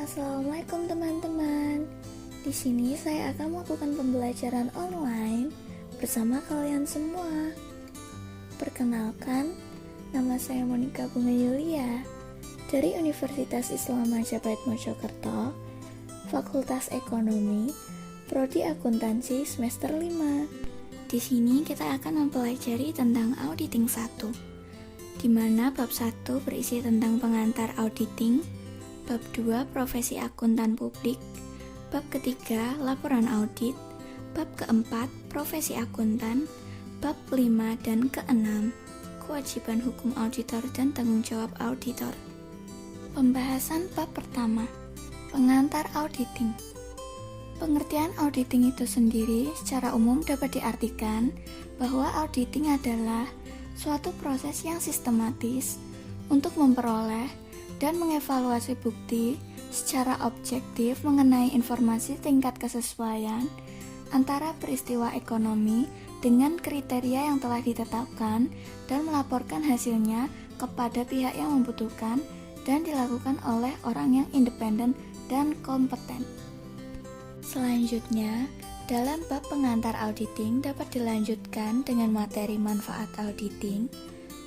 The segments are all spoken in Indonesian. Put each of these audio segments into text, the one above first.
Assalamualaikum teman-teman. Di sini saya akan melakukan pembelajaran online bersama kalian semua. Perkenalkan, nama saya Monika Bunga Yulia dari Universitas Islam Majapahit Mojokerto, Fakultas Ekonomi, Prodi Akuntansi semester 5. Di sini kita akan mempelajari tentang auditing 1, di mana bab 1 berisi tentang pengantar auditing, bab 2 profesi akuntan publik, bab ketiga laporan audit, bab keempat profesi akuntan, bab 5 dan ke-6 kewajiban hukum auditor dan tanggung jawab auditor. Pembahasan bab pertama, pengantar auditing. Pengertian auditing itu sendiri secara umum dapat diartikan bahwa auditing adalah suatu proses yang sistematis untuk memperoleh dan mengevaluasi bukti secara objektif mengenai informasi tingkat kesesuaian antara peristiwa ekonomi dengan kriteria yang telah ditetapkan dan melaporkan hasilnya kepada pihak yang membutuhkan dan dilakukan oleh orang yang independen dan kompeten. Selanjutnya, dalam bab pengantar auditing dapat dilanjutkan dengan materi manfaat auditing,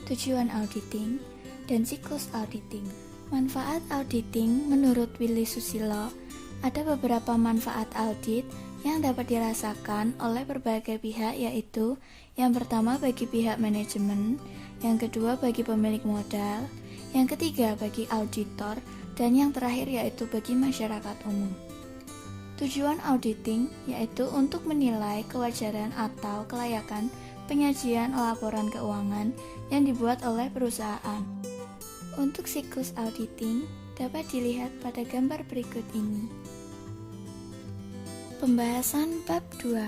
tujuan auditing, dan siklus auditing. Manfaat auditing menurut Willy Susilo, ada beberapa manfaat audit yang dapat dirasakan oleh berbagai pihak, yaitu yang pertama bagi pihak manajemen, yang kedua bagi pemilik modal, yang ketiga bagi auditor, dan yang terakhir yaitu bagi masyarakat umum. Tujuan auditing yaitu untuk menilai kewajaran atau kelayakan penyajian laporan keuangan yang dibuat oleh perusahaan. Untuk siklus auditing dapat dilihat pada gambar berikut ini. Pembahasan bab 2.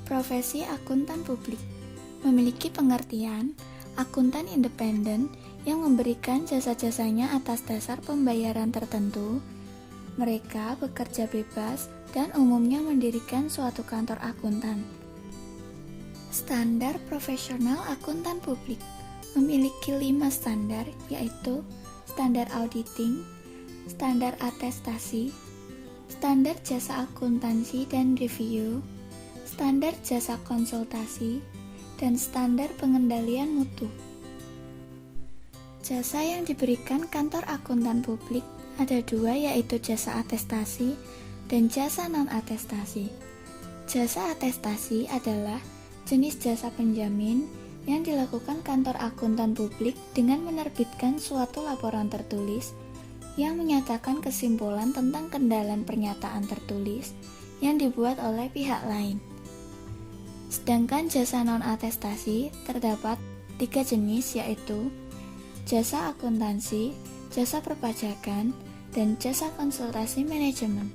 Profesi akuntan publik memiliki pengertian akuntan independen yang memberikan jasa-jasanya atas dasar pembayaran tertentu. Mereka bekerja bebas dan umumnya mendirikan suatu kantor akuntan. Standar profesional akuntan publik memiliki 5 standar, yaitu standar auditing, standar atestasi, standar jasa akuntansi dan review, standar jasa konsultasi, dan standar pengendalian mutu. Jasa yang diberikan kantor akuntan publik ada 2, yaitu jasa atestasi dan jasa non-atestasi. Jasa atestasi adalah jenis jasa penjamin yang dilakukan kantor akuntan publik dengan menerbitkan suatu laporan tertulis yang menyatakan kesimpulan tentang kendalan pernyataan tertulis yang dibuat oleh pihak lain. Sedangkan jasa non-atestasi terdapat 3 jenis, yaitu jasa akuntansi, jasa perpajakan, dan jasa konsultasi manajemen.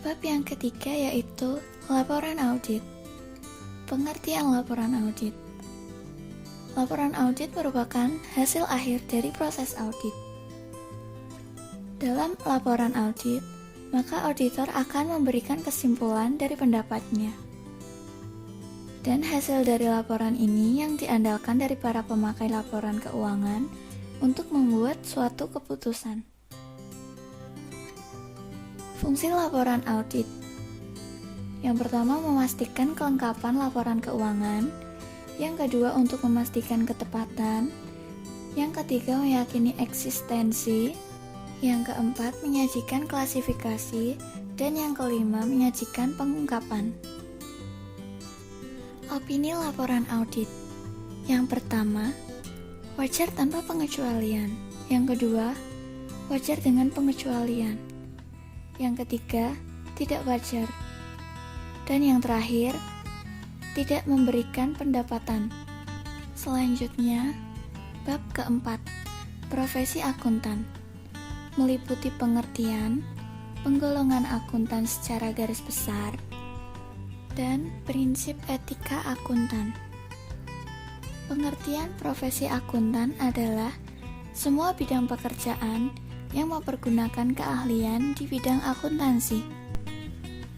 Bab yang ketiga yaitu laporan audit. Pengertian laporan audit. Laporan audit merupakan hasil akhir dari proses audit. Dalam laporan audit, maka auditor akan memberikan kesimpulan dari pendapatnya. Dan hasil dari laporan ini yang diandalkan dari para pemakai laporan keuangan untuk membuat suatu keputusan. Fungsi laporan audit. Yang pertama, memastikan kelengkapan laporan keuangan. Yang kedua, untuk memastikan ketepatan. Yang ketiga, meyakini eksistensi. Yang keempat, menyajikan klasifikasi. Dan yang kelima, menyajikan pengungkapan. Opini laporan audit. Yang pertama, wajar tanpa pengecualian. Yang kedua, wajar dengan pengecualian. Yang ketiga, tidak wajar. Dan yang terakhir, tidak memberikan pendapatan. Selanjutnya, bab keempat, profesi akuntan. Meliputi pengertian, penggolongan akuntan secara garis besar, dan prinsip etika akuntan. Pengertian profesi akuntan adalah semua bidang pekerjaan yang mempergunakan keahlian di bidang akuntansi.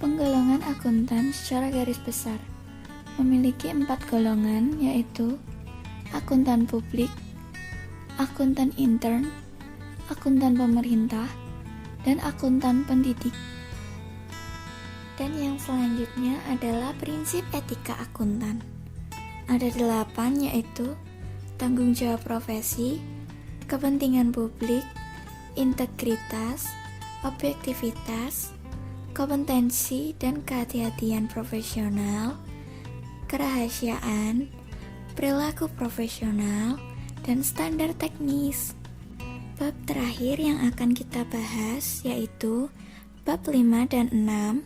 Penggolongan akuntan secara garis besar memiliki 4 golongan, yaitu akuntan publik, akuntan intern, akuntan pemerintah, dan akuntan pendidik. Dan yang selanjutnya adalah prinsip etika akuntan. Ada 8, yaitu tanggung jawab profesi, kepentingan publik, integritas, objektivitas, kompetensi dan kehati-hatian profesional, kerahasiaan, perilaku profesional, dan standar teknis. Bab terakhir yang akan kita bahas yaitu bab 5 dan 6,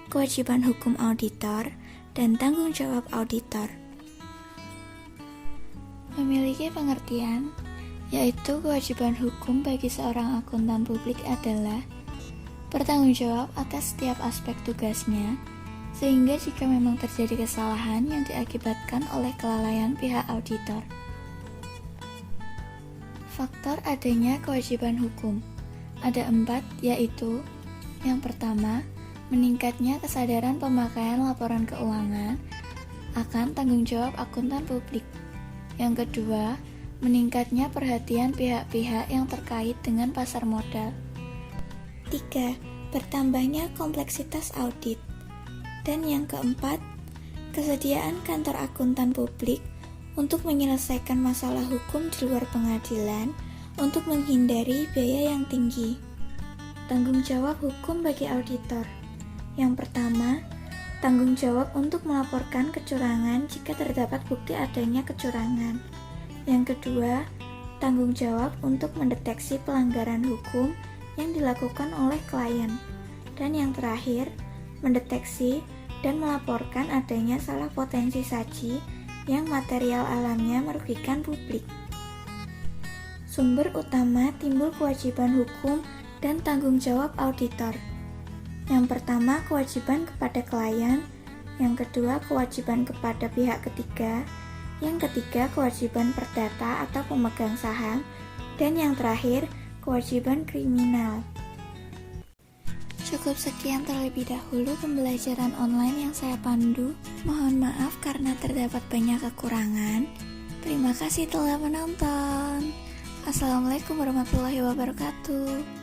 kewajiban hukum auditor dan tanggung jawab auditor. Memiliki pengertian, yaitu kewajiban hukum bagi seorang akuntan publik adalah bertanggung jawab atas setiap aspek tugasnya, sehingga jika memang terjadi kesalahan yang diakibatkan oleh kelalaian pihak auditor. Faktor adanya kewajiban hukum ada 4, yaitu yang pertama, meningkatnya kesadaran pemakaian laporan keuangan akan tanggung jawab akuntan publik. Yang kedua, meningkatnya perhatian pihak-pihak yang terkait dengan pasar modal. 3. Bertambahnya kompleksitas audit. Dan yang keempat, kesediaan kantor akuntan publik untuk menyelesaikan masalah hukum di luar pengadilan untuk menghindari biaya yang tinggi. Tanggung jawab hukum bagi auditor. Yang pertama, tanggung jawab untuk melaporkan kecurangan jika terdapat bukti adanya kecurangan. Yang kedua, tanggung jawab untuk mendeteksi pelanggaran hukum yang dilakukan oleh klien. Dan yang terakhir, mendeteksi dan melaporkan adanya salah potensi saji yang material alamnya merugikan publik. Sumber utama timbul kewajiban hukum dan tanggung jawab auditor. Yang pertama, kewajiban kepada klien. Yang kedua, kewajiban kepada pihak ketiga. Yang ketiga, kewajiban perdata atau pemegang saham. Dan yang terakhir, kewajiban kriminal. Cukup sekian terlebih dahulu pembelajaran online yang saya pandu. Mohon maaf karena terdapat banyak kekurangan. Terima kasih telah menonton. Assalamualaikum warahmatullahi wabarakatuh.